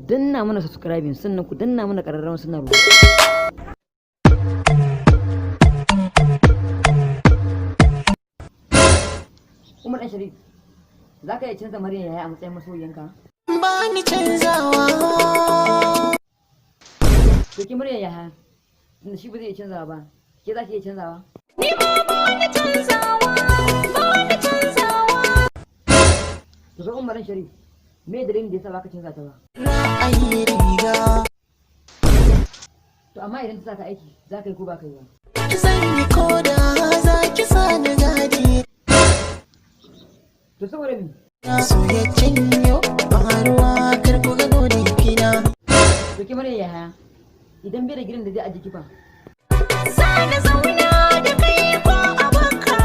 danna mana subscribing sannan ku danna mana ƙararrawar sanarwa. Umar ɗan Sharif, za ka iya canza Maryam Yahaya a matsayin masoyiyanka? Ba ni canzawa. To ki Maryam Yahaya, tunda shi ba zai iya canzawa ba, ke za ki iya canzawa? Ni ma ba ni canzawa, ba ni canzawa. To sai Umar ɗan Sharif, me dalilin da yasa ba ka canza ta ba? Ra'ayi riga. To amma idan ta saka aiki, za ka yi ko ba ka yi ba? Zan yi koda za ki sa ni gadi. To saboda me? So ya cinyo ba ruwa kar ku gano da fina. To ki Maryam Yahaya, idan bai da gidan da zai aje kifa. Za na zauna da kai ko a baka.